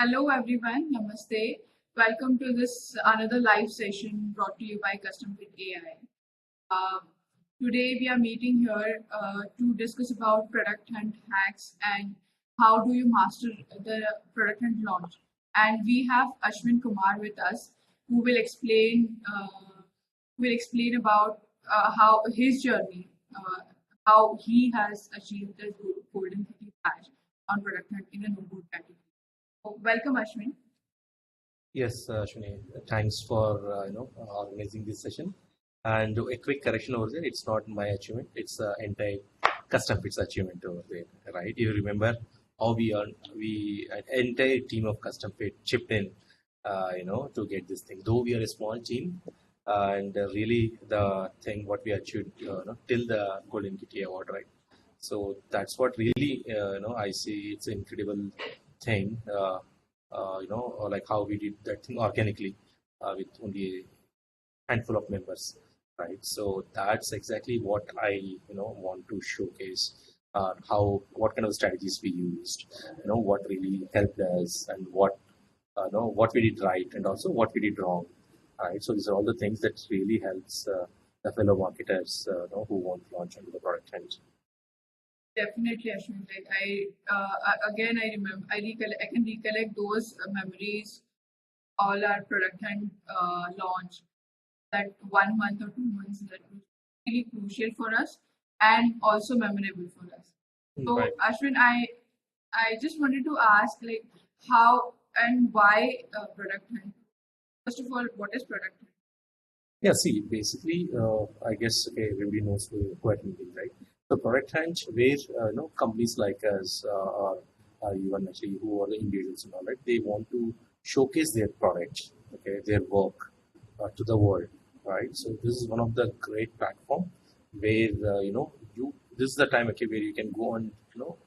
Hello everyone, Namaste. Welcome to this another live session brought to you by CustomFit.ai. Uh, Today we are meeting here to discuss about product hunt hacks and how do you master the product hunt launch. And we have Ashwin Kumar with us who will explain about how his journey, how he has achieved the golden ticket badge on product hunt in a no-code category. Welcome, Ashwin. Yes, Shuni, thanks for organizing this session. And a quick correction over there, it's not my achievement, it's entire CustomFit's achievement over there, right? You remember how an entire team of CustomFit chipped in, to get this thing. Though we are a small team, and really the thing what we achieved, till the Golden Kitty Award, right? So that's what really, I see it's an incredible thing. Like how we did that thing organically with only a handful of members, right? So that's exactly what I want to showcase. How what kind of strategies we used, what really helped us, and what we did right, and also what we did wrong, right? So these are all the things that really helps the fellow marketers who want to launch into the product end. Definitely, Ashwin. Again, I remember, I can recollect those memories, all our product and launch, that 1 month or 2 months that was really crucial for us and also memorable for us. So, Right. Ashwin, I just wanted to ask, like, how and why product hunt? First of all, what is product hunt? Yeah, see, basically, I guess okay, everybody knows what we mean, right? So product hunt, where companies like us, or even actually who are the individuals and all, right? They want to showcase their product, okay, their work to the world, right? So this is one of the great platform where you this is the time, okay, where you can go and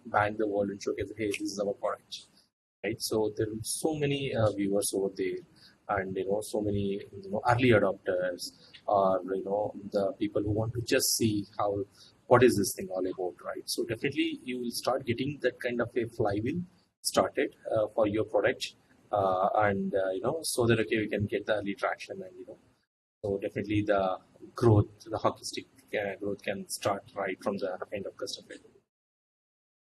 bang the world and showcase, hey, this is our product, right? So there are so many viewers over there, and so many early adopters, or the people who want to just see how what is this thing all about, right? So definitely you will start getting that kind of a flywheel started for your product, and so that okay we can get the early traction, and so definitely the growth, the hockey stick growth can start right from the kind of custom build.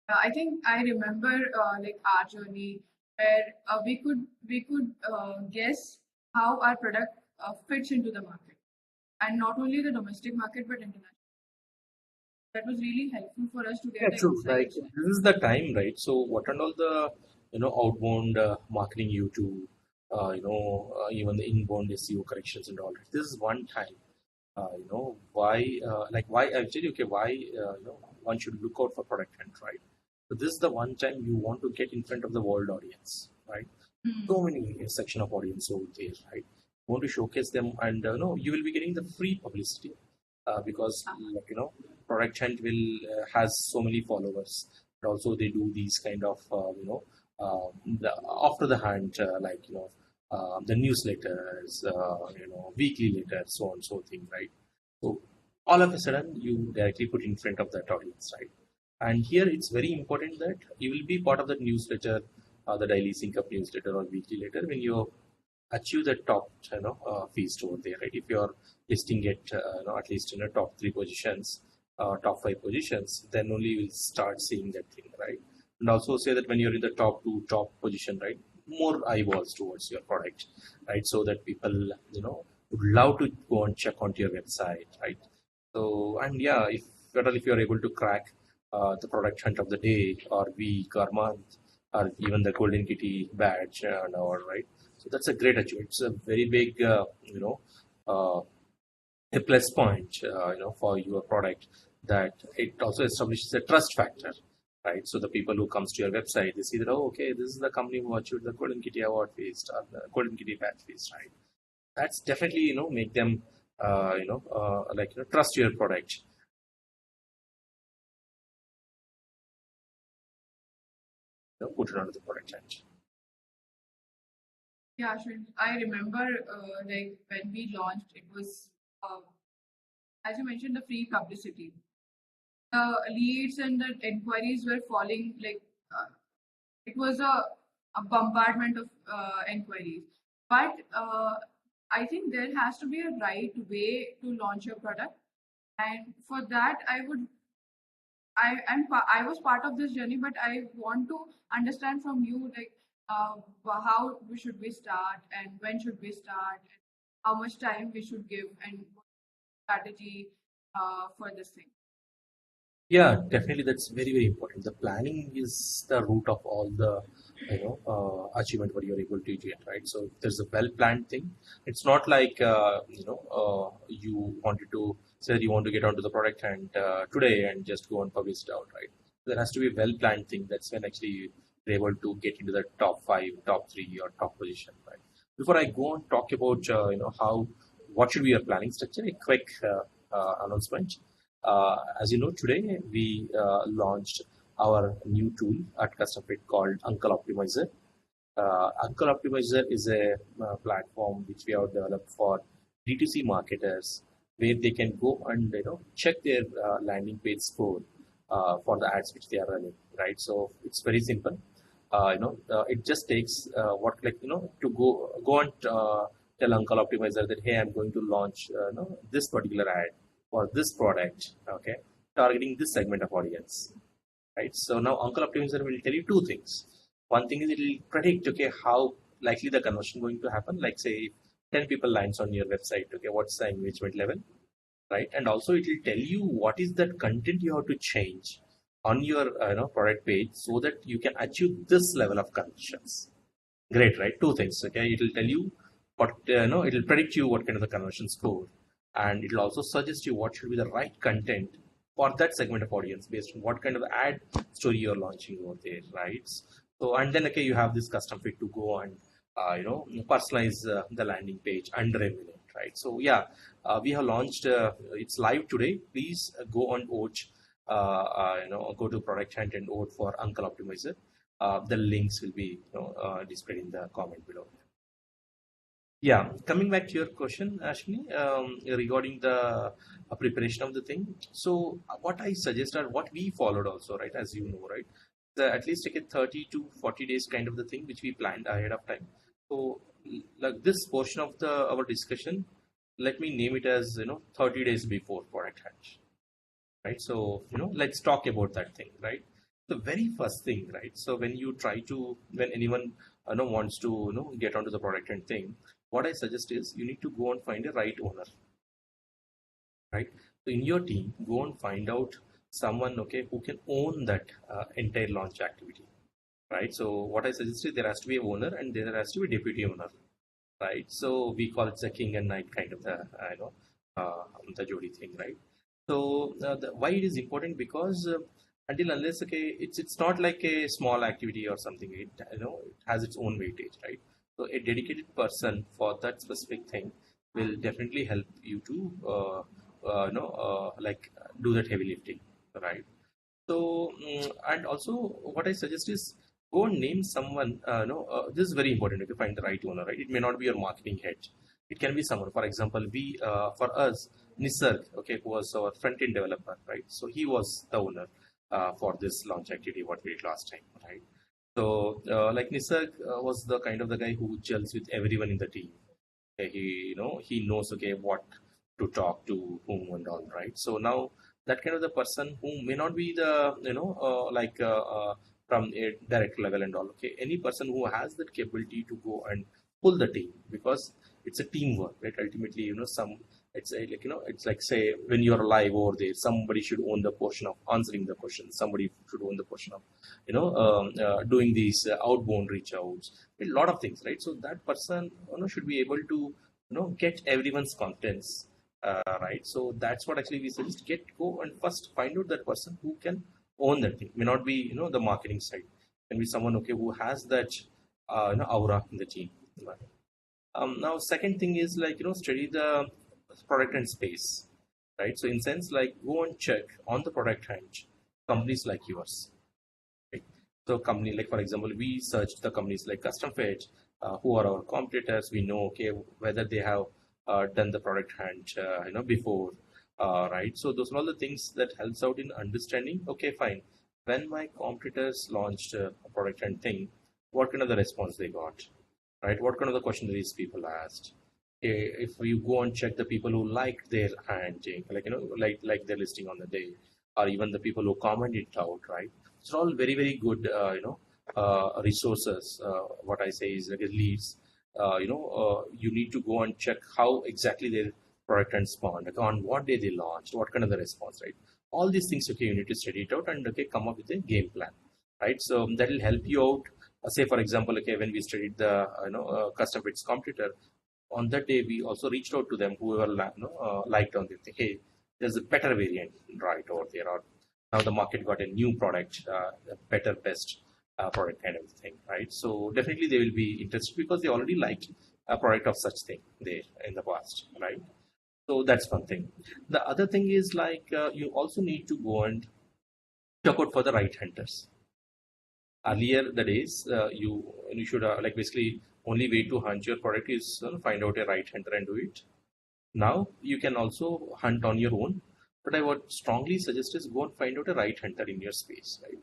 I think I remember like our journey where we could guess how our product fits into the market, and not only the domestic market but international. That was really helpful for us to Yeah, get the true. Like insights. this is the time, right? So what and all the outbound marketing you do, even the inbound SEO corrections and all that. This is one time. Why like why actually okay why one should look out for product hunt, right? So this is the one time you want to get in front of the world audience, right? Hmm. So many section of audience over there, right? You want to showcase them, and you will be getting the free publicity because like product hunt will has so many followers, but also they do these kind of the after the hunt like the newsletters, weekly letters, so on so thing, right? So all of a sudden you directly put in front of that audience, right? And here it's very important that you will be part of that newsletter, the daily sync up newsletter or weekly letter when you achieve the top feast over there, right? If you're listing it at least in a top three positions, top five positions, then only you will start seeing that thing, right? And also say that when you're in the top two top position, right, more eyeballs towards your product, right? So that people would love to go and check onto your website, right? So and yeah, if you're able to crack the product hunt of the day or week or month, or even the golden kitty badge and all, right? So that's a great achievement. It's a very big uh, a plus point for your product, that it also establishes a trust factor, right? So the people who comes to your website, they see that, oh, okay, this is the company who achieved the golden kitty award feast or the golden kitty badge feast, right? That's definitely make them like trust your product, put it onto the product line. Yeah, sure. I remember like when we launched, it was as you mentioned the free publicity. The leads and the inquiries were falling like uh, it was a a bombardment of inquiries. But I think there has to be a right way to launch your product, and for that, I was part of this journey, but I want to understand from you, like, how should we start, and when should we start, and how much time we should give, and what strategy for this thing. Yeah, definitely. That's very, very important. The planning is the root of all the, achievement what you're able to get, right? So if there's a well-planned thing. It's not like, you wanted to say that you want to get onto the product and today and just go and publish it out, right? There has to be a well-planned thing. That's when actually you're able to get into the top five, top three, or top position, right? Before I go on talk about, what should be your planning structure, a quick announcement. As you know, today we launched our new tool at CustomFit called Uncle Optimizer. Uncle Optimizer is a platform which we have developed for D2C marketers, where they can go and check their landing page score for the ads which they are running. Right, so it's very simple. It just takes to go and tell Uncle Optimizer that, hey, I'm going to launch this particular ad for this product, okay, targeting this segment of audience, right? So now Uncle Optimizer will tell you two things. One thing is it will predict, okay, how likely the conversion going to happen. Like say, if 10 people lands on your website, okay, what's the engagement level, right? And also it will tell you what is that content you have to change on your product page so that you can achieve this level of conversions. Great, right? Two things, okay? It will tell you what, it will predict you what kind of the conversion score, and it will also suggest you what should be the right content for that segment of audience based on what kind of ad story you're launching over there, right? So, and then, okay, you have this custom fit to go and, personalize the landing page under a minute, right? So, yeah, we have launched, it's live today. Please go and watch, go to Product Hunt and vote for Uncle Optimizer. The links will be displayed in the comment below. Yeah, coming back to your question, Ashmi, regarding the preparation of the thing. So what I suggest or what we followed also, right, as you know, right, at least take a 30 to 40 days kind of the thing which we planned ahead of time. So like this portion of the our discussion, let me name it as 30 days before product launch, right? So let's talk about that thing, right? The very first thing, right? So when anyone wants to get onto the product and thing, what I suggest is you need to go and find a right owner, right? So in your team, go and find out someone, okay, who can own that entire launch activity, right? So what I suggest is there has to be a owner and there has to be a deputy owner, right? So we call it the king and knight kind of the the Jodi thing, right? So why it is important, because until unless, okay, it's not like a small activity or something. It it has its own weightage, right? So a dedicated person for that specific thing will definitely help you to do that heavy lifting, right? So and also what I suggest is go and name someone. This is very important to find the right owner, right? It may not be your marketing head. It can be someone. For example, for us, Nisarg, okay, who was our front-end developer, right? So he was the owner for this launch activity what we did last time, right? So like Nisarg was the kind of the guy who gels with everyone in the team. Okay, he knows, okay, what to talk to whom and all, right? So now that kind of the person who may not be the from a direct level and all, okay, any person who has that capability to go and pull the team, because it's a teamwork, right? Ultimately, it's like say when you're live over there, somebody should own the portion of answering the questions, somebody should own the portion of doing these outbound reach outs, a lot of things, right? So that person should be able to get everyone's confidence, right? So that's what actually we suggest. Go and first find out that person who can own that thing. May not be the marketing side, can be someone, okay, who has that aura in the team, right? Now second thing is like study the product and space, right? So in sense, like go and check on the product range companies like yours, right? So company like, for example, we searched the companies like CustomFit, who are our competitors. We know, okay, whether they have done the product hunt before, right? So those are all the things that helps out in understanding, okay, fine, when my competitors launched a product hunt thing, what kind of the response they got, right? What kind of the questionnaires people asked. If you go and check the people who liked their handling, like like their listing on the day, or even the people who commented it out, right? It's all very very good, resources. What I say is like leads. You need to go and check how exactly their product and spawned, like on what day they launched, what kind of the response, right? All these things, okay, you need to study it out and okay, come up with a game plan, right? So that will help you out. Say for example, okay, when we studied the CustomFit's competitor, on that day we also reached out to them whoever liked on the thing. Hey, there's a better variant right over there, or now the market got a new product, a better best product kind of thing, right? So definitely they will be interested because they already like a product of such thing there in the past, right? So that's one thing. The other thing is like you also need to go and check out for the right hunters. Earlier the days, you should like basically only way to hunt your product is find out a right hunter and do it. Now you can also hunt on your own, but I would strongly suggest is go and find out a right hunter in your space, right?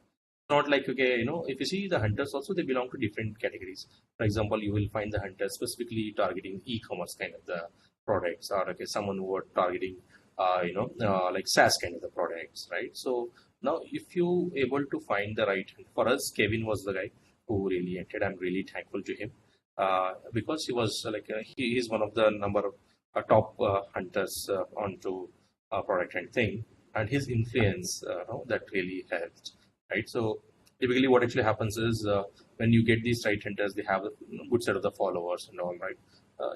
Not like, okay, if you see the hunters also, they belong to different categories. For example, you will find the hunters specifically targeting e-commerce kind of the products, or okay, someone who are targeting like SaaS kind of the products, right? So now if you able to find the right, for us Kevin was the guy who really entered. I'm really thankful to him, because he was he is one of the number of top hunters onto product and thing, and his influence that really helped, right? So typically what actually happens is when you get these right hunters, they have a good set of the followers and all, right?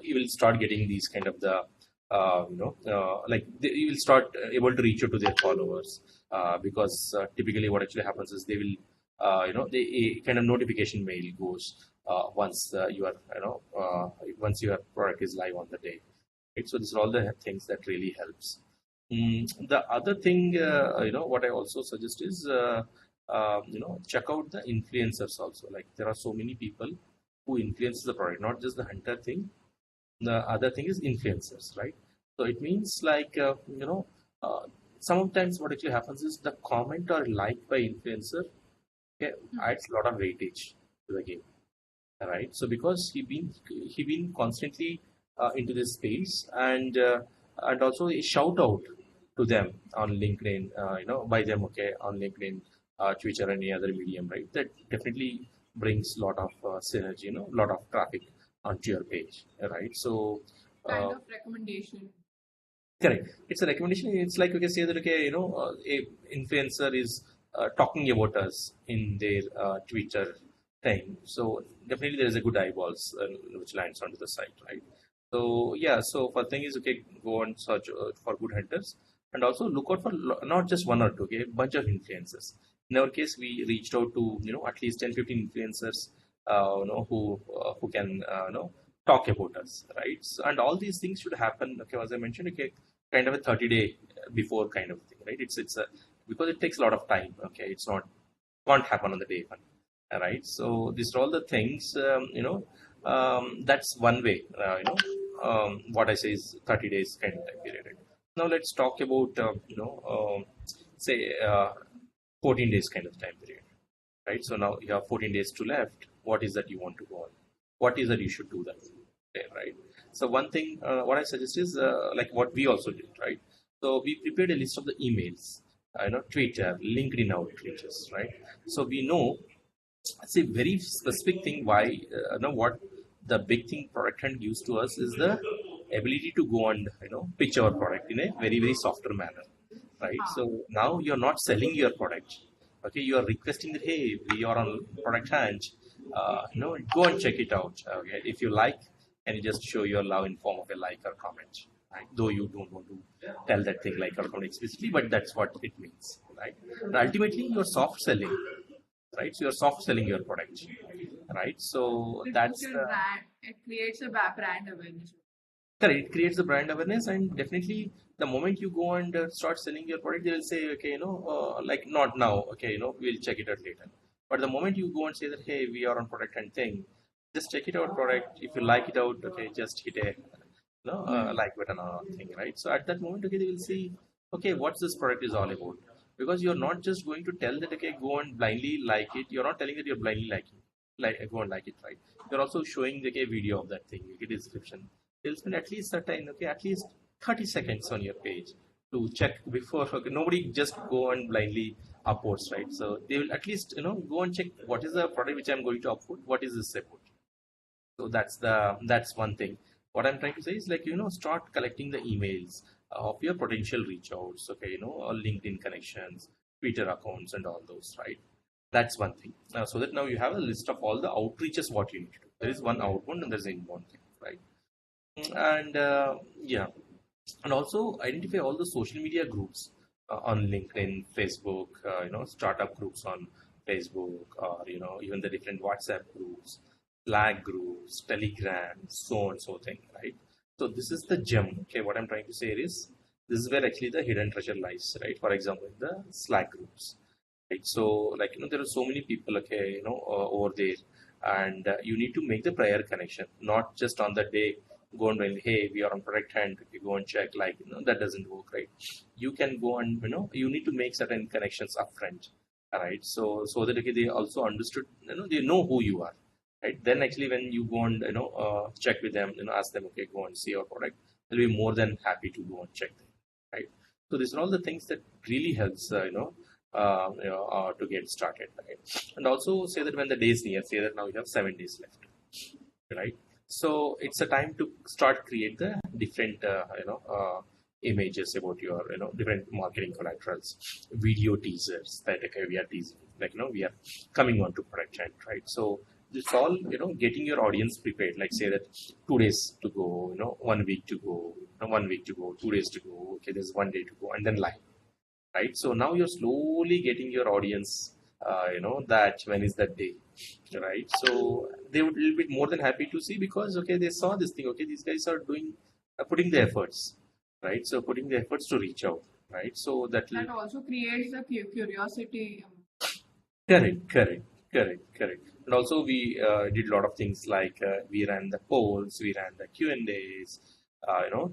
You will start getting these kind of the you will start able to reach out to their followers, because typically what actually happens is they will they a kind of notification mail goes once you are once your product is live on the day, right? So these are all the things that really helps. The other thing, what I also suggest is, check out the influencers also. Like there are so many people who influence the product, not just the hunter thing. The other thing is influencers, right? So it means like, sometimes what actually happens is the comment or like by influencer, okay, adds a lot of weightage to the game, right? So because he been constantly into this space, and also a shout out to them on LinkedIn, by them, okay, on LinkedIn, Twitter, and any other medium, right? That definitely brings a lot of synergy, a lot of traffic onto your page, right? So Kind of recommendation. correct. It's a recommendation. It's like, okay, say that, okay, a influencer is talking about us in their Twitter thing. So definitely there is a good eyeballs which lands onto the site, right? So yeah, so for thing is, okay, go and search for good hunters, and also look out for not just one or two, okay, bunch of influencers. In our case, we reached out to at least 10, 15 influencers, who can talk about us, right? So, and all these things should happen, okay, as I mentioned, okay, kind of a 30-day before kind of thing, right? It's a because it takes a lot of time, okay, it's not can't happen on the day one, right? So these are all the things, that's one way, what I say is 30 days kind of time period, right? Now let's talk about say 14 days kind of time period, right? So now you have 14 days to left. What is that you want to go on? What is that you should do that, okay, right? So one thing, what I suggest is like what we also did, right? So we prepared a list of the emails, Twitter, LinkedIn outreaches, right? So we know it's a very specific thing. Why, what the big thing product hand gives to us is the ability to go and pitch our product in a very very softer manner, right? So now you're not selling your product, okay, you are requesting that, hey, we are on product hand, go and check it out, okay, if you like, and you just show your love in form of a like or comment, right? Though you don't want to tell that thing like or comment explicitly, but that's what it means, right? And ultimately you're soft selling, right? So you're soft selling your product, right? So It that's puts your the brand, it creates a brand awareness. correct. It creates the brand awareness, and definitely the moment you go and start selling your product, they will say, okay, like not now, okay, we'll check it out later. But the moment you go and say that, hey, we are on product and thing, just check it out product. If you like it out, okay, just hit a like button or thing, right? So at that moment, okay, they will see, okay, what's this product is all about. Because you're not just going to tell that, okay, go and blindly like it. You're not telling that you're blindly liking. go and like it, right? You're also showing like a video of that thing, like a description. They'll spend at least at least 30 seconds on your page to check before. Okay, nobody just go and blindly upvotes, right? So they will at least go and check what is the product which I'm going to upvote, what is this about. So that's one thing. What I'm trying to say is like start collecting the emails of your potential reach outs, okay, or LinkedIn connections, Twitter accounts, and all those, right? That's one thing. So that now you have a list of all the outreaches what you need to do. There is one outbound and there's inbound thing, right? And yeah, and also identify all the social media groups on LinkedIn, Facebook, startup groups on Facebook, or even the different WhatsApp groups, Slack groups, Telegram, so on so thing, right? So this is the gem. Okay, what I'm trying to say is this is where actually the hidden treasure lies, right? For example, in the Slack groups, right? So like there are so many people, okay, over there, and you need to make the prior connection, not just on the day go and well, hey, we are on product hand, you go and check, like that doesn't work, right? You can go and you need to make certain connections upfront, right? So that okay, they also understood, they know who you are, right? Then actually when you go and check with them, ask them, okay, go and see our product, they'll be more than happy to go and check them, right? So these are all the things that really helps to get started, right? And also say that when the day is near, say that now you have 7 days left, right? So it's a time to start create the different images about your different marketing collaterals, video teasers that okay, we are teasing, like we are coming on to product chat, right? So it's all getting your audience prepared, like say that 2 days to go, 1 week to go, 1 week to go, 2 days to go, okay, there's 1 day to go, and then live, right? So now you're slowly getting your audience, that when is that day, right? So they would be a bit more than happy to see because okay, they saw this thing. Okay, these guys are doing, putting the efforts, right? So putting the efforts to reach out, right? So that That also creates a curiosity. correct. And also we did a lot of things like we ran the polls, we ran the Q&As,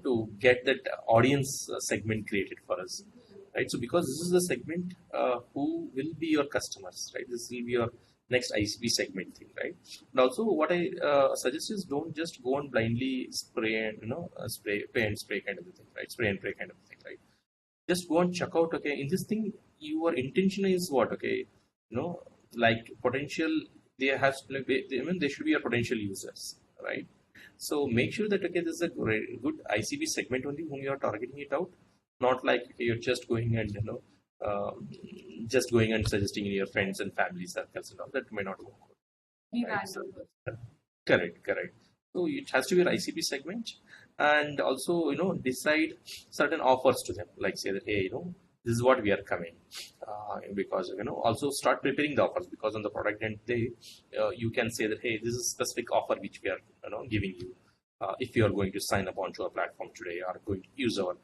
to get that audience segment created for us, right? So because this is the segment who will be your customers, right? This will be your next ICP segment thing, right? And also what I suggest is don't just go and blindly spray and spray, pay and spray kind of a thing, right? Spray and pray kind of a thing, right? Just go and check out, okay, in this thing your intention is what, okay, like potential, there has like I mean, they should be your potential users, right? So make sure that okay, this is a good ICP segment only whom you are targeting it out, not like okay, you're just going and just going and suggesting in your friends and family circles and all that may not work, right? So, correct. So it has to be an ICP segment, and also decide certain offers to them, like say that hey, this is what we are coming, because also start preparing the offers, because on the product end day you can say that hey, this is a specific offer which we are giving you if you are going to sign up onto our platform today or going to use our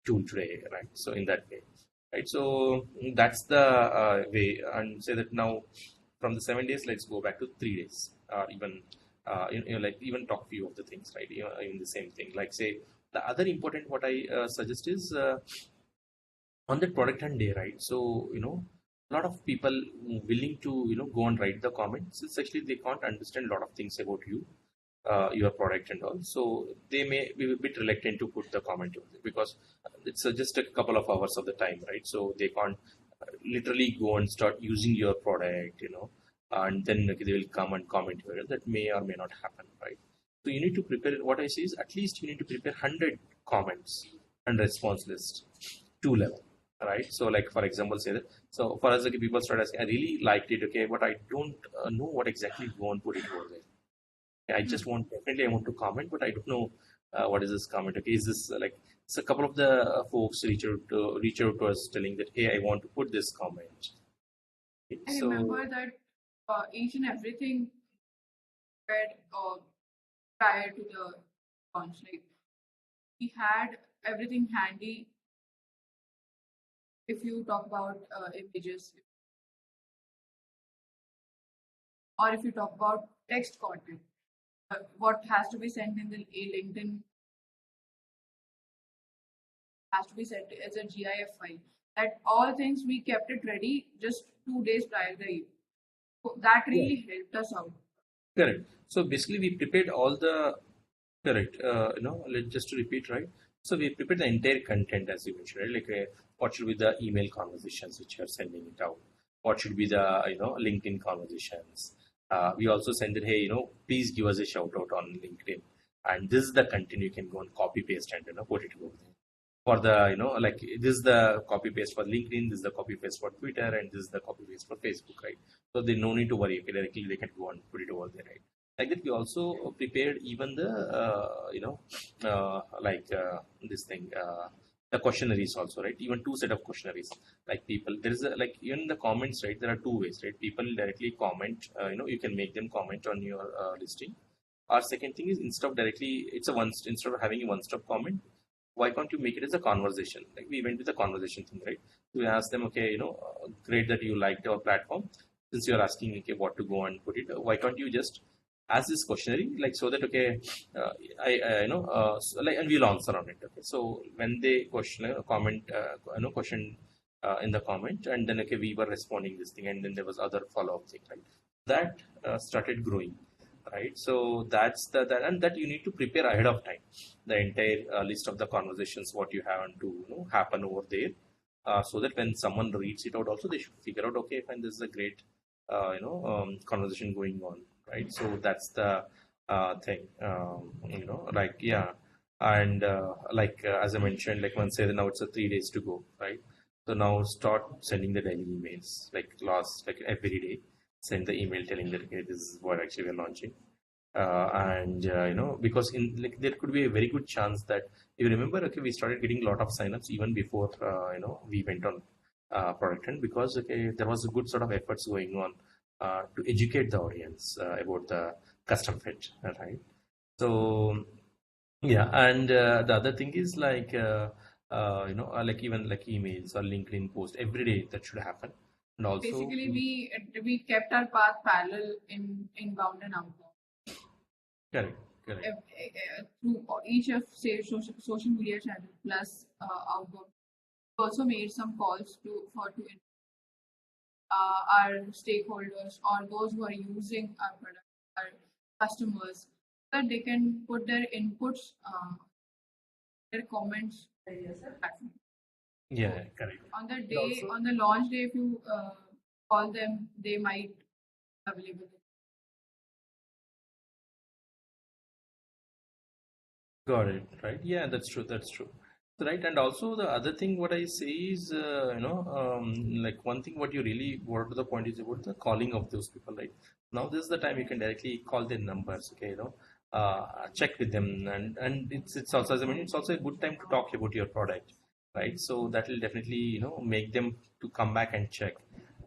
tool today, right? So in that way, right? So that's the way, and say that now from the 7 days, let's go back to 3 days, or even like even talk few of the things, right? Even the same thing, like say the other important what I suggest is on the product and day, right? So a lot of people willing to go and write the comments. It's actually they can't understand a lot of things about you, your product and all. So they may be a bit reluctant to put the comment over there because it's just a couple of hours of the time, right? So they can't literally go and start using your product, and then okay, they will come and comment here. That may or may not happen, right? So you need to prepare. What I say is at least you need to prepare 100 comments and response list, 2 level, right? So like for example, say that. So for us, okay, people start asking, I really liked it, okay, but I don't know what exactly you want to put it over there. I just want, definitely I want to comment, but I don't know what is this comment. Okay, is this like, so a couple of the folks reach out to us telling that hey, I want to put this comment. Okay, I remember that each and everything read prior to the launch. Like we had everything handy. If you talk about images, or if you talk about text content, what has to be sent in the LinkedIn has to be sent as a GIF file. That all things we kept it ready just 2 days prior to the event. So that yeah, really helped us out. Correct. So basically, we prepared all the correct. Let's just to repeat, right? So we prepared the entire content as you mentioned, right? Like, what should be the email conversations which you are sending it out? What should be the LinkedIn conversations? We also send it, hey, please give us a shout out on LinkedIn, and this is the content you can go and copy paste and put it over there. For the like this is the copy paste for LinkedIn, this is the copy paste for Twitter, and this is the copy paste for Facebook, right? So they no need to worry. Okay, directly they can go and put it over there, right? Like that, we also prepared even the this thing, the questionnaires also, right? Even two set of questionnaires. Like people, there is a, like even in the comments, right? There are two ways, right? People directly comment. You can make them comment on your listing. Our second thing is instead of directly, it's a one instead of having a one-stop comment, why can't you make it as a conversation? Like we went with the conversation thing, right? So we asked them, okay, great that you liked our platform. Since you're asking, okay, what to go and put it, why can't you just ask this questionnaire, like so that okay, so, like, and we'll answer on it. Okay, so when they question, comment, question in the comment, and then okay, we were responding this thing, and then there was other follow-up thing, right? That started growing, right? So that's that, and that you need to prepare ahead of time the entire list of the conversations what you have to happen over there, so that when someone reads it out, also they should figure out, okay, fine, this is a great conversation going on, right? So that's the thing, like yeah, and as I mentioned, like once say that now it's a 3 days to go, right? So now start sending the daily emails, like every day, send the email telling that okay, this is what actually we're launching, and because in like there could be a very good chance that you remember, okay, we started getting a lot of signups even before we went on product hunt, because okay, there was a good sort of efforts going on to educate the audience about the custom fit, right? So yeah, and the other thing is like like even like emails or LinkedIn post every day that should happen, and also Basically, we kept our path parallel in inbound and outbound. correct, correct. Through each of say social media channel plus outbound. We also made some calls to our stakeholders or those who are using our product, our customers, so that they can put their inputs, their comments platform. Yeah, correct. On the And day, also on the launch day, if you call them, they might available. got it, right? Yeah, that's true. That's true. Right, and also the other thing what I say is, like one thing what you really brought to the point is about the calling of those people, right? Now this is the time you can directly call their numbers, okay, check with them, and it's also, as I mean, it's also a good time to talk about your product, right? So that will definitely make them to come back and check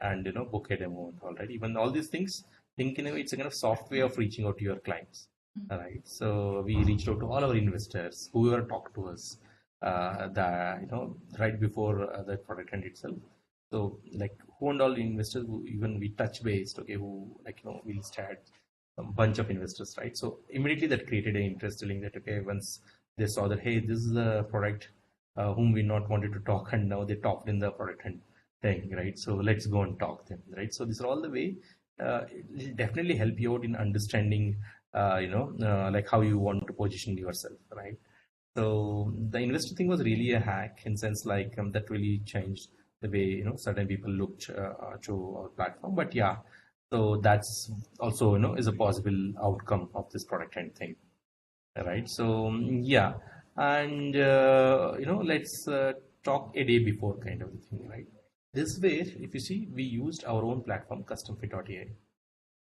and book a demo and all, right? Even all these things, think in a way it's a kind of soft way of reaching out to your clients. All right. So we reached out to all our investors, whoever talked to us, right before the product end itself. So like who and all the investors who even we touch based, okay, who like we had a bunch of investors, right? So immediately that created an interest, telling that okay, once they saw that hey, this is the product whom we not wanted to talk, and now they talked in the product and thing, right? So let's go and talk them, right? So these are all the way. It will definitely help you out in understanding like how you want to position yourself, right? So the investor thing was really a hack in sense like that really changed the way certain people looked to our platform. But yeah, so that's also is a possible outcome of this product and thing, right? So yeah, and let's talk a day before kind of the thing, right? This way, if you see, we used our own platform, CustomFit.ai,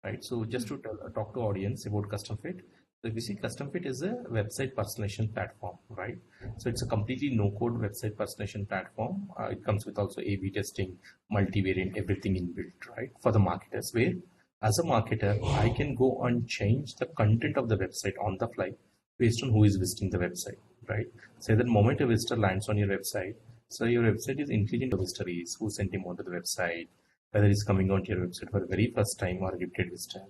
right? So just to talk to audience about CustomFit. So if you see, CustomFit is a website personalization platform, right? So it's a completely no-code website personalization platform. It comes with also A/B testing, multivariant, everything inbuilt, right? For the marketers, where as a marketer, I can go and change the content of the website on the fly based on who is visiting the website, right? Say that moment a visitor lands on your website, so your website is intelligent to visitor is who sent him onto the website, whether he's coming onto your website for the very first time or a repeated visitor.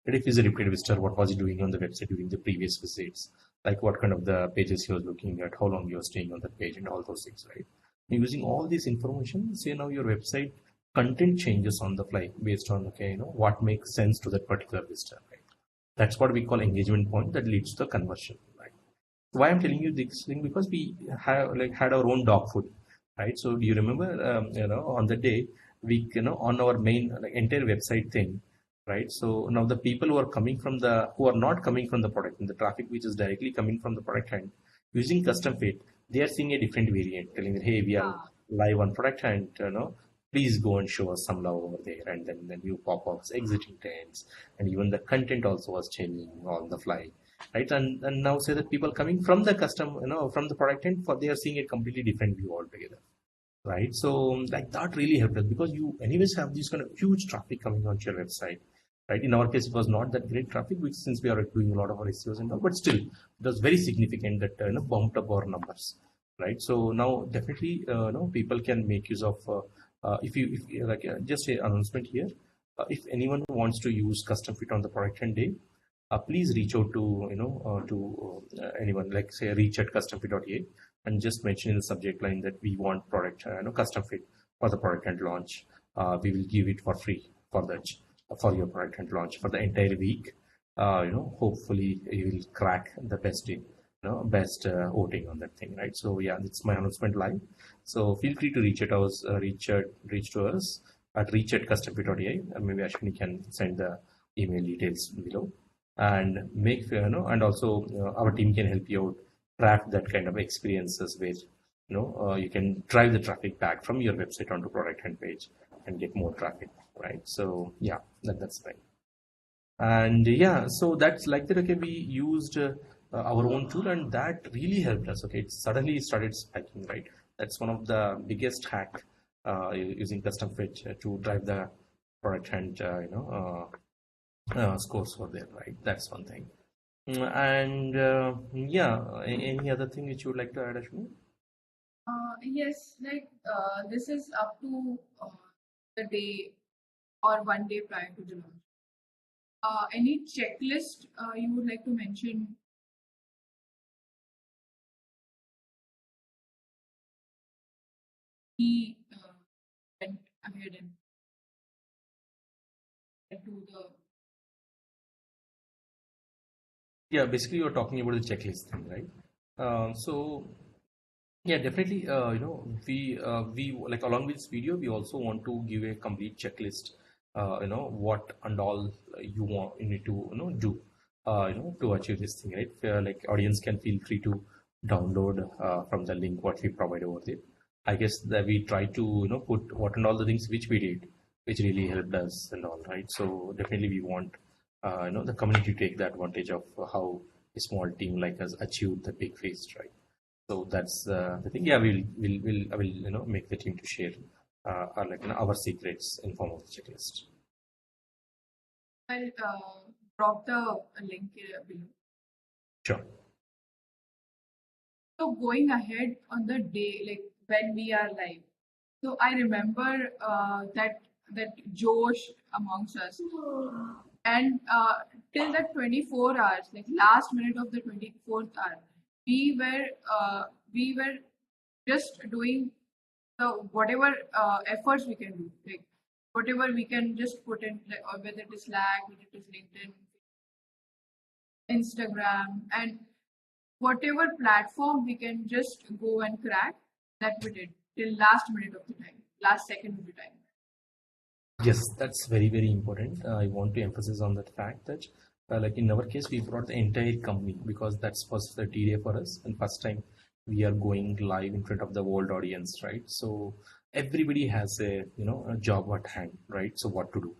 And if he's a repeated visitor, what was he doing on the website during the previous visits? Like what kind of the pages he was looking at, how long he was staying on that page, and all those things, right? Using all this information, say now your website content changes on the fly based on okay, what makes sense to that particular visitor, right? That's what we call engagement point that leads to the conversion, right? Why I'm telling you this thing, because we have like had our own dog food, right? So do you remember, on the day we, on our main like entire website thing, right? So now the people who are coming from the, who are not coming from the product, in the traffic which is directly coming from the product hand, using custom fit, they are seeing a different variant telling that, hey, we are live on product hand, please go and show us some love over there. And then the new pop-ups, exiting trends, and even the content also was changing on the fly, right? And now say that people coming from the custom, from the product end, for they are seeing a completely different view altogether, right? So like that really helped us, because you anyways have these kind of huge traffic coming onto your website, right? In our case, it was not that great traffic, which since we are doing a lot of our SEOs and all, but still it was very significant that bumped up our numbers, right? So now definitely people can make use of if like just a announcement here. If anyone wants to use custom fit on the product end day, please reach out to anyone, like say reach at CustomFit.ai, and just mention in the subject line that we want product custom fit for the product and launch. We will give it for free for that, for your product and launch for the entire week. Hopefully you will crack the best day, best voting on that thing, right? So yeah, it's my announcement live. So feel free to reach to us at reach at CustomFit.ai, and maybe Ashwini can send the email details below, and make and also our team can help you out craft that kind of experiences where you can drive the traffic back from your website onto product hand page and get more traffic, right? So yeah, that's fine. And yeah, so that's like that. Okay, we used our own tool, and that really helped us. Okay, it suddenly started spiking, right? That's one of the biggest hack using custom fit to drive the product hand scores for there, right? That's one thing. And yeah, any other thing which you would like to add, Ashwini? Yes, like this is up to the day or one day prior to the launch. Any checklist you would like to mention? He went ahead and do the. Yeah, basically you're talking about the checklist thing, right? So yeah, definitely. We like, along with this video, we also want to give a complete checklist. What and all you need to do. To achieve this thing, right? Like audience can feel free to download from the link what we provide over there. I guess that we try to put what and all the things which we did, which really helped us and all, right? So definitely we want the community to take the advantage of how a small team like us achieved the big feast, right? So that's the thing. Yeah, I will make the team to share our secrets in form of the checklist. I'll drop the link here below. Sure. So going ahead on the day, like when we are live. So I remember that Josh amongst us, and till the 24 hours, like last minute of the 24th hour, we were just doing the whatever efforts we can do, like whatever we can just put in, like, or whether it is Slack, whether it is LinkedIn, Instagram, and whatever platform we can just go and crack, that we did till last minute of the time, last second of the time. Yes, that's very, very important. I want to emphasize on that fact that, like in our case, we brought the entire company, because that's was the day for us, and first time we are going live in front of the world audience, right? So everybody has a a job at hand, right? So what to do,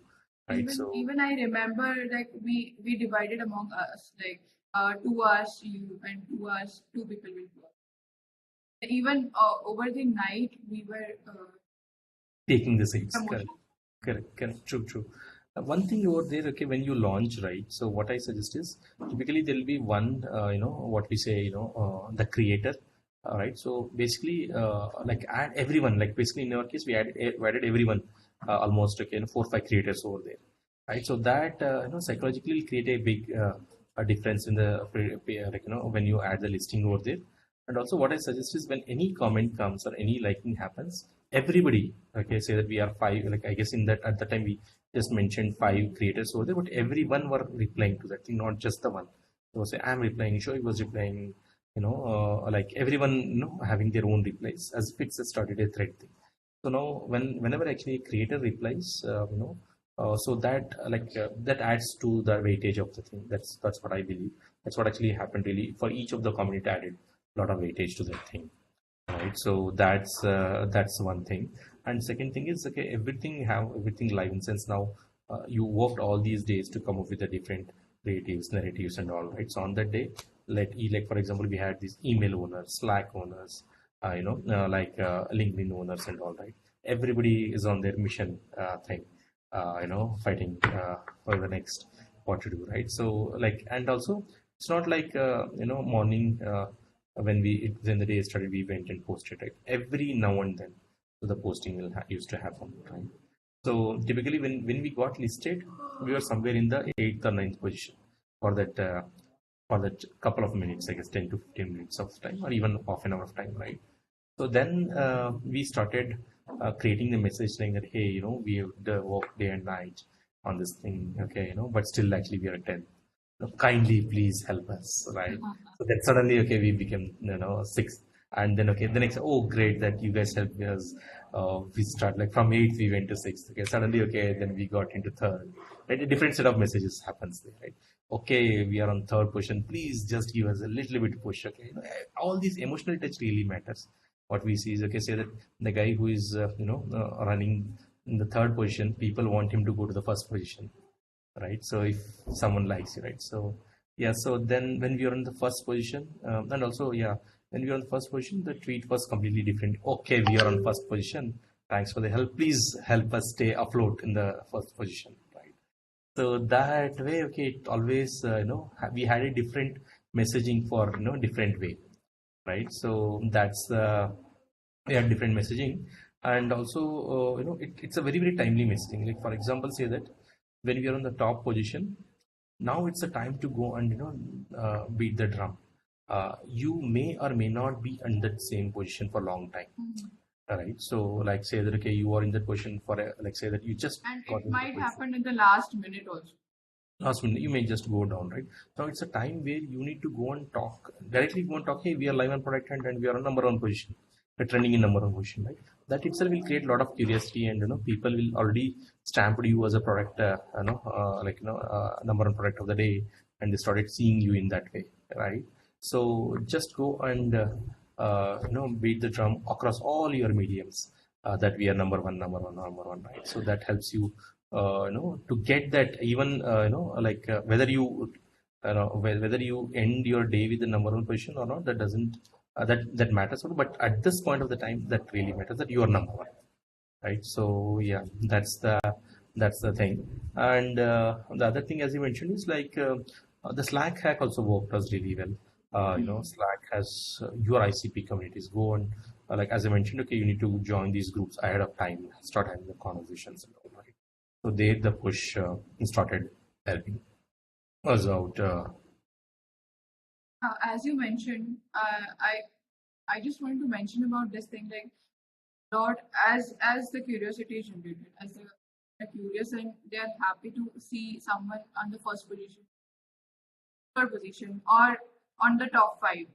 right? Even I remember, like we divided among us, like 2 hours you and 2 hours two people will work. Even over the night we were taking the seats. promotion. Correct. True. One thing over there, okay, when you launch, right? So what I suggest is, typically there will be one, what we say, the creator, right? So basically, like add everyone. Like basically in our case, we added everyone, almost okay, 4 or 5 creators over there, right? So that psychologically will create a big a difference in the like when you add the listing over there. And also, what I suggest is, when any comment comes or any liking happens, everybody, okay, say that we are 5, like I guess in that at the time we just mentioned 5 creators over there, but everyone were replying to that thing, not just the one. So say I'm replying, Shoaib was replying, like everyone, having their own replies as if it's started a thread thing. So now whenever actually a creator replies, so that that adds to the weightage of the thing. That's what I believe. That's what actually happened really for each of the community added a lot of weightage to that thing, right? So that's one thing. And second thing is, okay, everything live in sense now. You worked all these days to come up with the different creatives, narratives, and all, right? So on that day, like for example, we had these email owners, Slack owners, LinkedIn owners, and all, right? Everybody is on their mission thing, fighting for the next what to do, right? So like, and also it's not like morning. When the day started, we went and posted it every now and then. So the posting used to happen, right? So typically, when we got listed, we were somewhere in the eighth or ninth position for that couple of minutes, I guess 10 to 15 minutes of time, or even half an hour of time, right? So then we started creating the message saying that, hey, we have the work day and night on this thing, okay, but still actually we are at 10. Kindly please help us, right? So then suddenly, okay, we became, sixth. And then, okay, the next, oh, great that you guys helped us. We start like from eighth, we went to sixth. Okay, suddenly, okay, then we got into third. Right? A different set of messages happens there, right? Okay, we are on third position. Please just give us a little bit push. Okay, all these emotional touch really matters. What we see is, okay, say that the guy who is running in the third position, people want him to go to the first position, right? So if someone likes you, right? So yeah, so then when we are in the first position, and also yeah, when we are on the first position, the tweet was completely different. Okay, we are on first position. Thanks for the help. Please help us stay afloat in the first position, right? So that way, okay, it always we had a different messaging for different way, right? So that's we had different messaging, and also it's a very timely messaging. Like for example, say that when we are on the top position, now it's a time to go and beat the drum. You may or may not be in that same position for a long time. All right. So like say that, okay, you are in that position for like say that you just And got it into the might position happen in the last minute also. last minute, you may just go down, right? Now it's a time where you need to go and talk directly, go and talk, hey, we are live on product hunt and we are on number one position, we're trending in number one position, right? That itself will create a lot of curiosity, and people will already stamp you as a product, number one product of the day, and they started seeing you in that way, right? So just go and beat the drum across all your mediums, that we are number one, number one, number one, right? So that helps you to get that, even whether you whether you end your day with the number one position or not, that doesn't that matters, but at this point of the time, that really matters, that you are number one, right? So yeah, that's the thing. And the other thing, as you mentioned, is like the Slack hack also worked us really well. Slack has your ICP communities. Go and like as I mentioned, okay, you need to join these groups ahead of time, start having the conversations and all, right? So the push started helping us out. As you mentioned, I just wanted to mention about this thing, like lot as the curiosity is generated, as they're curious and they are happy to see someone on the first position, third position, or on the top five.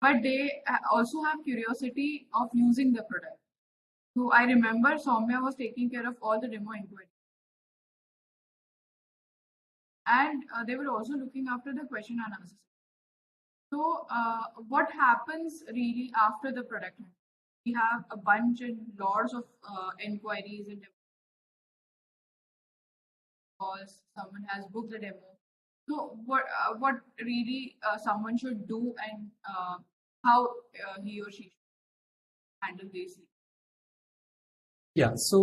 But they also have curiosity of using the product. So I remember Soumya was taking care of all the demo inquiries, and they were also looking after the question and answer. So what happens really after the product? We have a bunch and lots of inquiries and calls. Someone has booked the demo. So what really someone should do, and how he or she should handle this? Yeah, so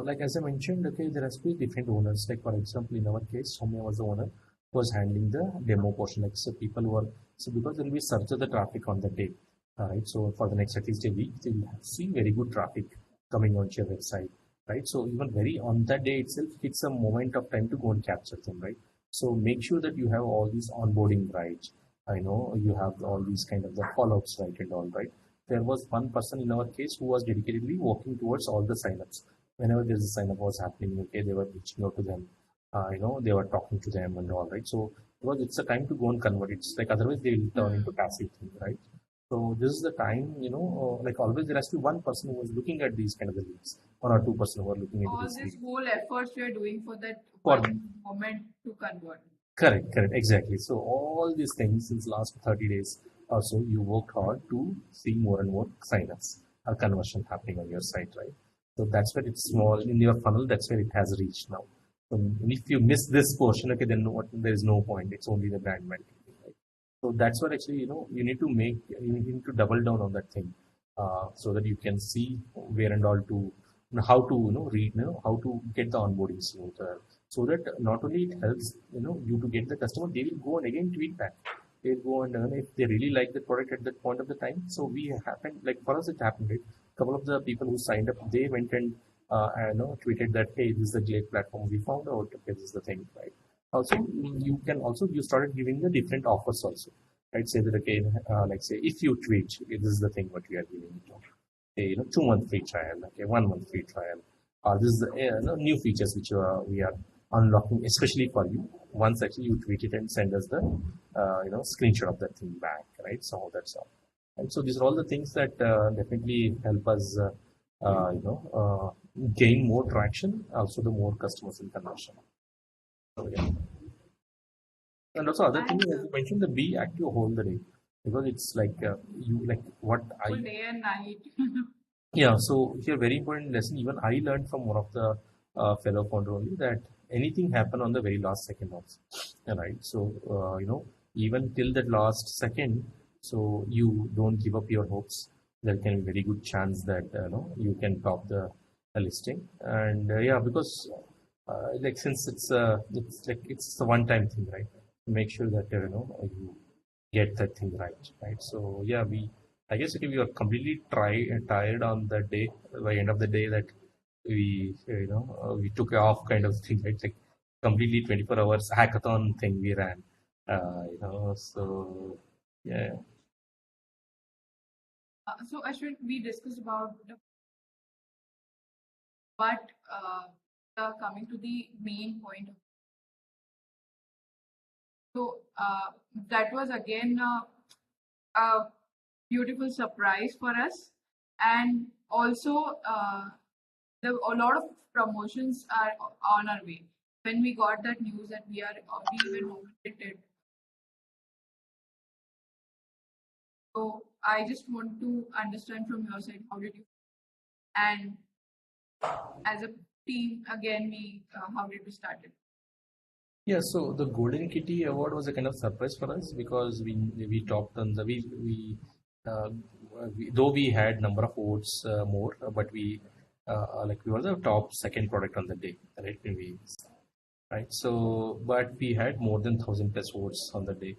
like as I mentioned, okay, there has to be different owners. Like for example, in our case, Soumya was the owner who was handling the demo portion. Like so people who are so because there will be surge of the traffic on the day. All right. So for the next at least a week, they will see very good traffic coming onto your website. Right. So even very on that day itself, it's a moment of time to go and capture them. Right. So make sure that you have all these onboarding right. I know you have all these kind of the follow-ups right and all right. There was one person in our case who was dedicatedly working towards all the signups. whenever there's a sign up was happening, okay, they were reaching out to them, they were talking to them and all, right? So because it's a time to go and convert. It's like otherwise they will turn into passive thing, right? So this is the time, like always there has to be one person who is looking at these kind of the leads, one or two person who are looking into All these this leads. whole efforts we are doing for that For one moment to convert. Correct, correct, exactly. So all these things since last 30 days or so, you worked hard to see more and more signups or conversion happening on your site, right? So that's where it's small in your funnel. That's where it has reached now. So if you miss this portion, okay, then there is no point. It's only the brand marketing, right? So that's what actually you need to double down on that thing, so that you can see where and all to how to read how to get the onboarding smoother, so that not only it helps you to get the customer, they will go and again tweet back. They'll go and if they really like the product at that point of the time. So we happened like for us it happened, right? A couple of the people who signed up, they went and tweeted that, hey, this is a great platform we found out, okay, this is the thing, right? Also you started giving the different offers also, right? Say that again, like say if you tweet, okay, this is the thing what we are giving you, say 2 month free trial, okay, 1 month free trial. This is the new features which we are unlocking especially for you. Once actually you tweet it and send us the screenshot of that thing back, right? So that's all. And so these are all the things that definitely help us gain more traction, also the more customers in conversion. So yeah. And also other thing, And as you mentioned, the be active whole the day, because it's like you like what I full day and night. yeah. So here very important lesson. Even I learned from one of the fellow founder only that anything happen on the very last second also, right? So even till that last second, so you don't give up your hopes. There can be very good chance that you can top the listing. And yeah, because like since it's a one time thing, right? Make sure that you get that thing right, right? So yeah, I guess okay, we are completely tired on that day. By end of the day, that we took off kind of thing, right? Like completely 24 hours hackathon thing we ran, so yeah. So Ashwin, we discussed about but coming to the main point. So that was again a beautiful surprise for us, and also a lot of promotions are on our way. When we got that news that we were nominated, so I just want to understand from your side how did you, and as a team again we how did we start it? Yeah, so the Golden Kitty Award was a kind of surprise for us because we topped on the uh, though we had number of votes more, but we were the top second product on the day, right? Right. So, but we had more than 1,000 plus votes on the day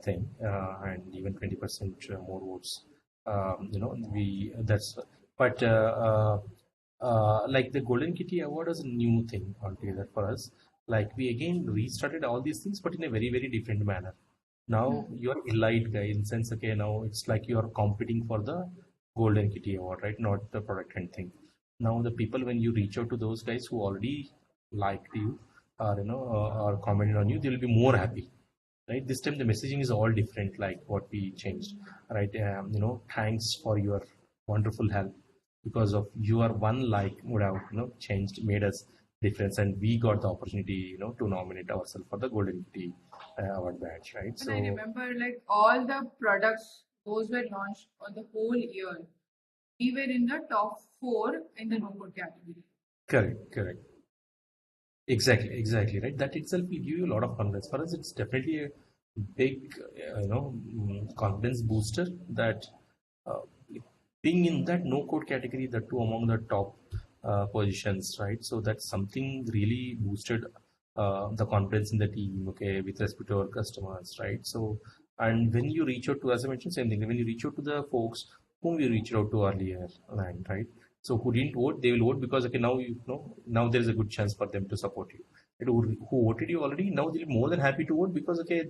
thing, and even 20% more votes. We that's but like the Golden Kitty Award was a new thing altogether for us. Like we again restarted all these things, but in a very very different manner. Now you're elite guy in sense, okay, now it's like you're competing for the Golden Kitty Award, right? Not the product and thing. Now the people, when you reach out to those guys who already liked you or or commented on you, they will be more happy, right? This time the messaging is all different, like what we changed, right? Thanks for your wonderful help, because of your one like would have changed, made us difference, and we got the opportunity to nominate ourselves for the Golden Kitty award badge, right? And I So remember like all the products those were launched on the whole year. We were in the top four in the no-code category. correct, correct. Exactly, exactly, right. That itself will give you a lot of confidence. For us, it's definitely a big, confidence booster that uh, being in that no code category, the two among the top positions, right? So that's something really boosted the confidence in the team, okay, with respect to our customers, right? So, and when you reach out to, as I mentioned, same thing, when you reach out to the folks whom you reached out to earlier, right? So who didn't vote, they will vote because okay, now now there is a good chance for them to support you. And who voted you already, now they'll be more than happy to vote because okay,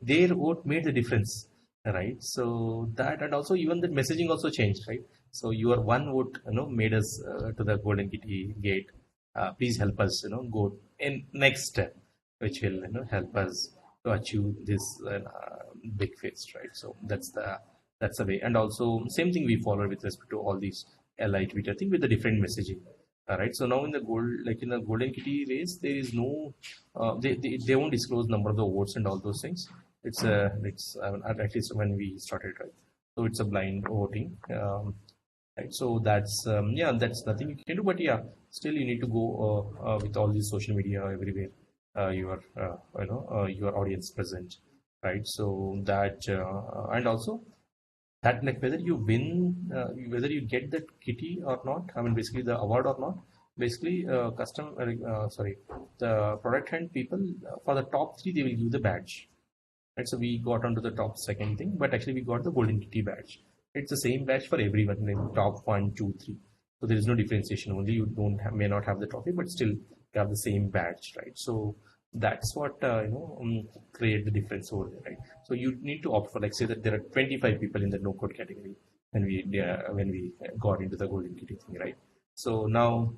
their vote made the difference, right? So that, and also even the messaging also changed, right? So your one vote, made us to the golden kitty gate. Please help us, go in next step, which will, help us to achieve this big feast, right? So that's the way. And also same thing we follow with respect to all these li tweet, I think, with the different messaging. All right. So now in the like in the golden kitty race, there is no, they won't disclose number of the votes and all those things. It's at least when we started, right? So it's a blind voting, right? So that's yeah, that's nothing you can do. But yeah, still you need to go with all these social media everywhere. Your audience present, right? So that and also that, like, whether you win, whether you get that kitty or not. I mean, basically the award or not. Basically, the product hunt people, for the top three, they will give the badge. Right, so we got onto the top second thing, but actually we got the golden kitty badge. It's the same badge for everyone, like top one, two, three. So there is no differentiation. Only you don't have, may not have the trophy, but still you have the same badge, right? So that's what create the difference over there, right? So you need to opt for, like, say that there are 25 people in the no code category when we got into the golden kitty thing, right? So now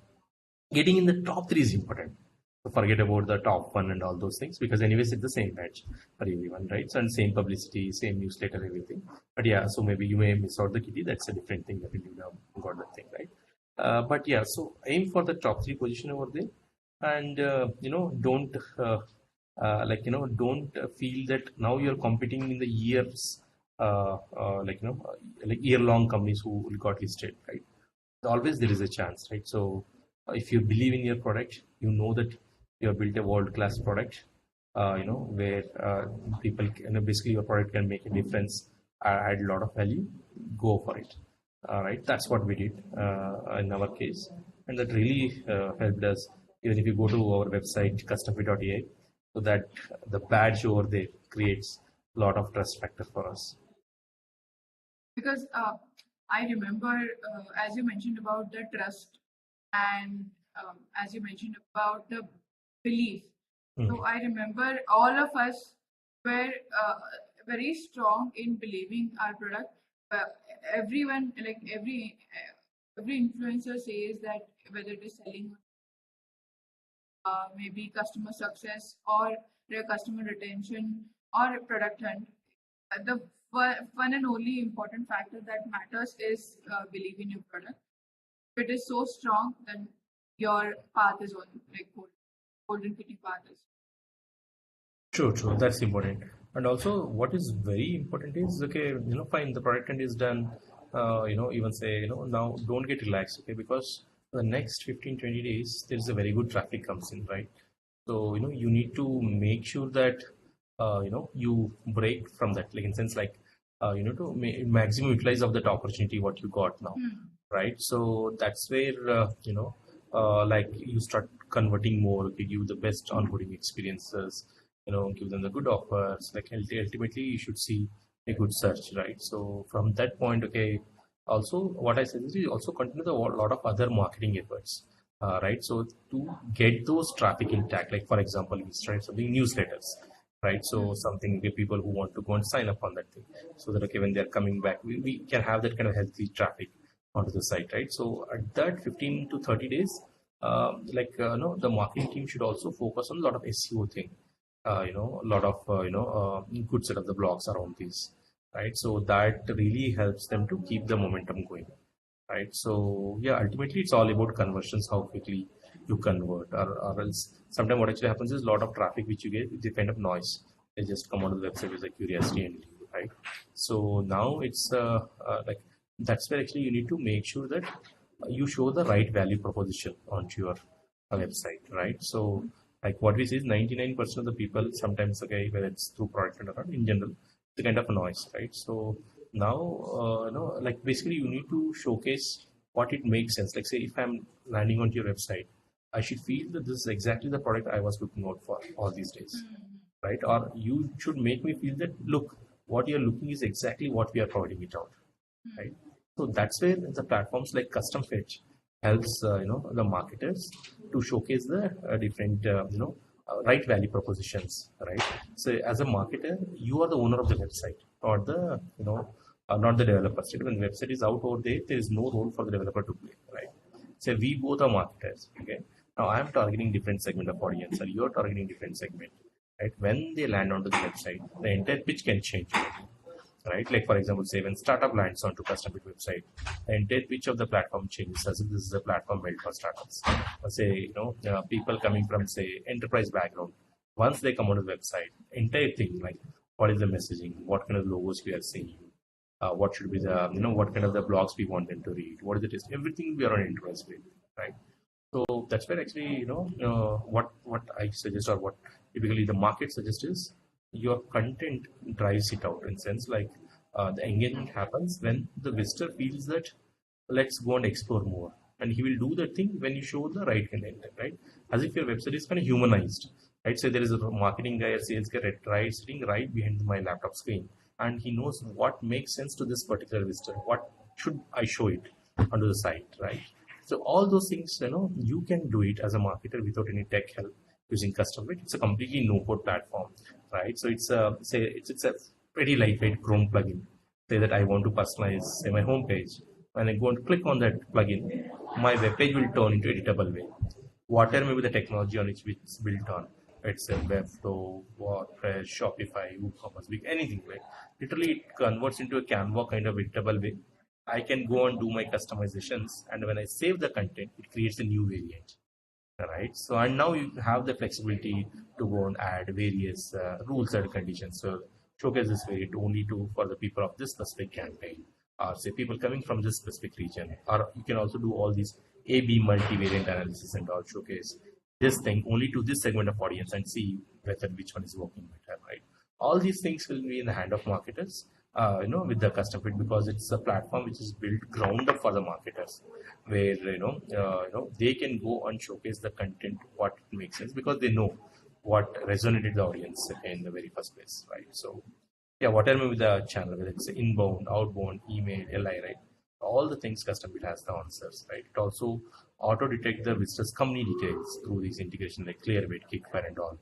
getting in the top three is important. So forget about the top one and all those things, because anyways it's the same badge for everyone, right? So, and same publicity, same newsletter, everything. But yeah, so maybe you may miss out the kitty. That's a different thing that you have got that thing, right? But yeah, so aim for the top three position over there, and don't feel that now you're competing in the years, like year-long companies who got listed, right? Always there is a chance, right? So if you believe in your product, you know that you have built a world-class product, where people can, basically your product can make a difference, add a lot of value, go for it. All right, that's what we did in our case, and that really helped us. Even if you go to our website, CustomFit.ai, so that the badge over there creates a lot of trust factor for us. Because I remember, as you mentioned about the trust, and as you mentioned about the belief. So I remember all of us were very strong in believing our product. Everyone, like every influencer says that whether it is selling, maybe customer success or their customer retention or product hunt, the one and only important factor that matters is belief in your product. If it is so strong, then your path is on, like, golden kitty path is. True, true. That's important. And also, what is very important is, okay, fine, the product end is done. Even say, now don't get relaxed, okay, because the next 15, 20 days, there is a very good traffic comes in, right? So, you need to make sure that, you break from that, like in sense, like, you know, to maximum utilize of that opportunity, what you got now, right? So that's where, like you start converting more, okay, give the best onboarding experiences, give them the good offers. Like ultimately, you should see a good search, right? So from that point, okay. Also, what I said is you also continue a lot of other marketing efforts, right? So to get those traffic intact, like for example, we started something newsletters, right? So something the people who want to go and sign up on that thing, so that okay, when they're coming back, we can have that kind of healthy traffic onto the site, right? So at that 15 to 30 days, the marketing team should also focus on a lot of SEO thing, a lot of good set of the blogs around these, right? So that really helps them to keep the momentum going, right? So yeah, ultimately it's all about conversions, how quickly you convert, or else sometimes what actually happens is a lot of traffic which you get, it's kind of noise. They just come onto the website with a curiosity and leave, right? So now it's like that's where actually you need to make sure that you show the right value proposition onto your website, right? So like what we see is 99% of the people sometimes, okay, whether it's through product or not, in general, it's a kind of a noise, right? So now, like basically you need to showcase what it makes sense. Like say if I'm landing onto your website, I should feel that this is exactly the product I was looking out for all these days, right? Or you should make me feel that, look, what you're looking is exactly what we are providing it out, right? So that's where the platforms like CustomFit helps the marketers to showcase the different right value propositions, right? So as a marketer, you are the owner of the website, not the not the developer side. When the website is out over there, there is no role for the developer to play, right? So we both are marketers. Okay. Now I am targeting different segment of audience, or you are targeting different segment, right? When they land onto the website, the entire pitch can change, right? Like for example, say when startup lands onto CustomFit website, the entire pitch of the platform changes as if this is a platform built for startups. Or say people coming from say enterprise background, once they come onto the website, entire thing like what is the messaging, what kind of logos we are seeing, what should be the what kind of the blogs we want them to read, what is the test, everything we are on enterprise with, right? So that's where actually, what I suggest or what typically the market suggests is your content drives it out in sense like the engagement happens when the visitor feels that let's go and explore more, and he will do the thing when you show the right content, right? As if your website is kind of humanized, right? So there is a marketing guy or sales guy right sitting right behind my laptop screen, and he knows what makes sense to this particular visitor. What should I show it onto the site, right? So all those things, you can do it as a marketer without any tech help using CustomFit. It's a completely no-code platform, right? So it's a pretty lightweight Chrome plugin. Say that I want to personalize say my homepage. When I go and click on that plugin, my web page will turn into editable way. Whatever may be the technology on which it's built on, it's a Webflow, WordPress, Shopify, WooCommerce, anything, right? Literally, it converts into a Canva kind of editable way. I can go and do my customizations, and when I save the content, it creates a new variant, right? So and now you have the flexibility to go and add various rules and conditions. So showcase this variant only to for the people of this specific campaign, or say people coming from this specific region, or you can also do all these A/B multivariant analysis and all showcase this thing only to this segment of audience and see whether which one is working better, right? All these things will be in the hand of marketers, with the CustomFit, because it's a platform which is built ground up for the marketers, where they can go and showcase the content what makes sense because they know what resonated the audience in the very first place, right? So yeah, whatever with the channel, whether it's inbound, outbound, email, LI, right? All the things CustomFit has the answers, right? It also auto detect the visitors' company details through these integration like Clearbait, Kickfire, and all.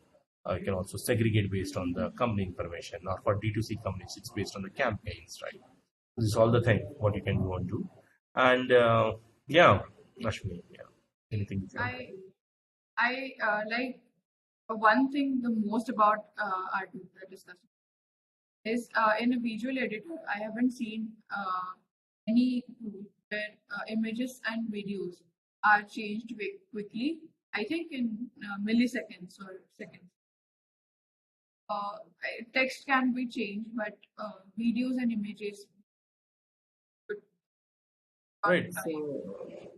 You can also segregate based on the company information, or for D2C companies, it's based on the campaigns, right? This is all the thing what you can go and do. And yeah, Ashwini, yeah, anything you can. I like one thing the most about our tool that is custom is in a visual editor. I haven't seen any tool where images and videos are changed quickly. I think in milliseconds or seconds. Text can be changed, but videos and images could not Right. So,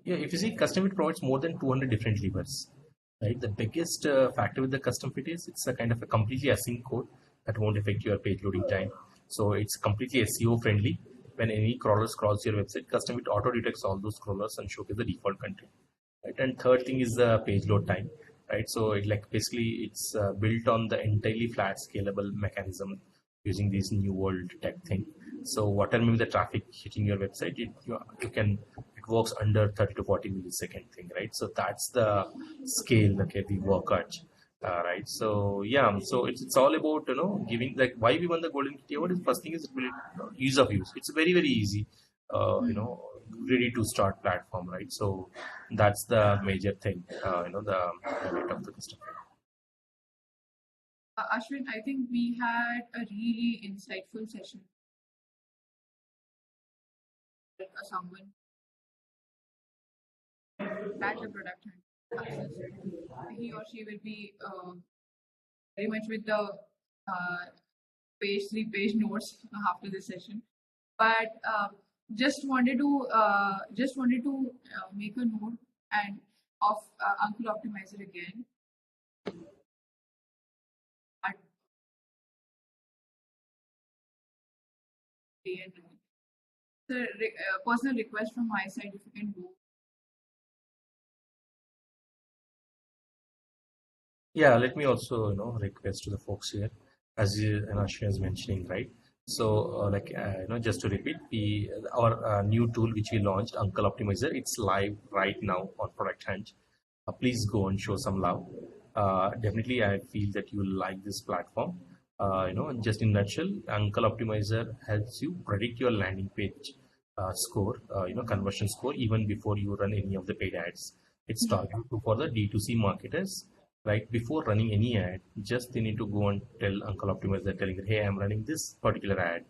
yeah, if you see, CustomFit provides more than 200 different levers. Right. The biggest factor with the CustomFit is it's a kind of a completely async code that won't affect your page loading time. So it's completely SEO friendly. When any crawler scrolls your website, CustomFit auto detects all those crawlers and showcase the default content. Right. And third thing is the page load time. Right. So it like basically it's built on the entirely flat scalable mechanism using this new world tech thing. So whatever maybe the traffic hitting your website, you can it works under 30 to 40 millisecond thing, right? So that's the scale that we work at, right? So yeah, so it's all about giving like why we won the golden key award. Is first thing is ease of use. It's very easy, ready to start platform, right? So that's the major thing, the highlight of the customer. Ashwin, I think we had a really insightful session. Someone that the product access, he or she will be very much with the page 3 page notes after this session. But just wanted to make a note and of Uncle Optimizer again. At day and night. So personal request from my side if you can go. Yeah, let me also request to the folks here, as Anashya is mentioning, right? So just to repeat, our new tool which we launched, Uncle Optimizer, it's live right now on Product Hunt. Please go and show some love. Definitely, I feel that you will like this platform. Just in a nutshell, Uncle Optimizer helps you predict your landing page score, conversion score, even before you run any of the paid ads. It's targeted for the D2C marketers. Right before running any ad, just they need to go and tell Uncle Optimizer, telling that, hey, I'm running this particular ad,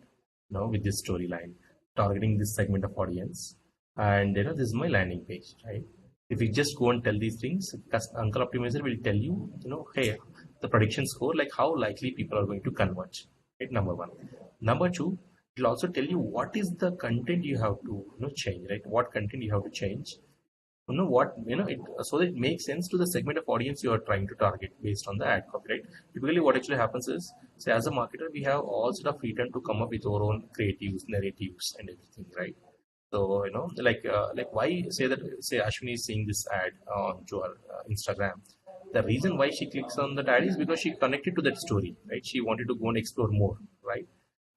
with this storyline, targeting this segment of audience, and this is my landing page, right? If you just go and tell these things, Uncle Optimizer will tell you, hey, the prediction score, like how likely people are going to convert. Right, number one. Number two, it'll also tell you what is the content you have to change, right? What content you have to change. So that it makes sense to the segment of audience you are trying to target based on the ad copy, right? Typically, what actually happens is, say, as a marketer, we have all sort of freedom to come up with our own creatives, narratives, and everything, right? So like why say that, say Ashwini is seeing this ad on to her Instagram. The reason why she clicks on that ad is because she connected to that story, right? She wanted to go and explore more, right?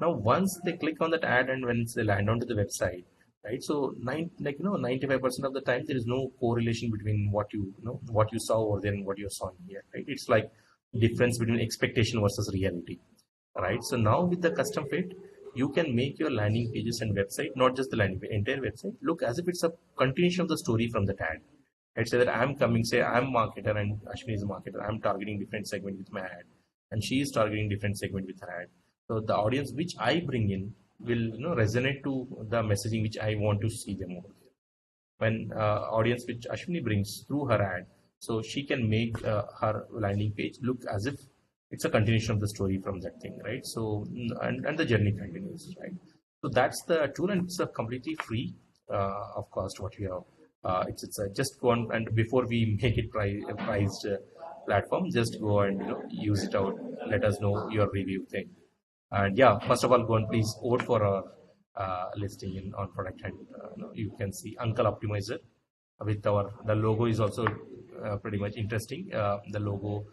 Now, once they click on that ad and when they land onto the website, right? So 95% of the time there is no correlation between what you saw over there and what you saw in here, right? It's like difference between expectation versus reality, right? So now with the custom fit, you can make your landing pages and website, not just the landing page, entire website, look as if it's a continuation of the story from that ad. Let's say that I'm coming, say I'm marketer and Ashwini is a marketer. I'm targeting different segment with my ad, and she is targeting different segment with her ad. So the audience which I bring in will resonate to the messaging which I want to see them over there. When audience which Ashwini brings through her ad, so she can make her landing page look as if it's a continuation of the story from that thing, right? So and the journey continues, right? So that's the tool, and it's a completely free of cost what we have. It's a just go on, and before we make it priced platform, just go and use it out. Let us know your review thing. And yeah, first of all, go and please vote for our listing in on product hunt. You can see Uncle Optimizer with our the logo is also pretty much interesting. The logo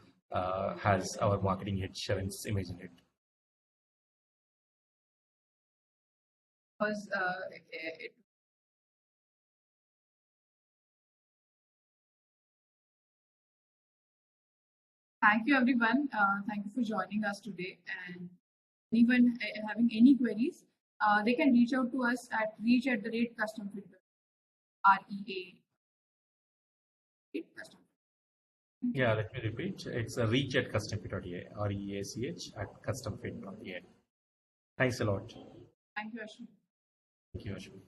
has our marketing head Sharon's image in it. Because it, thank you everyone. Thank you for joining us today. And anyone having any queries, they can reach out to us at reach@CustomFit. Custom. Yeah, let me repeat. It's a reach at CustomFit.ai, REACH at CustomFit.ai. Thanks a lot. Thank you, Ashwin. Thank you, Ashwin.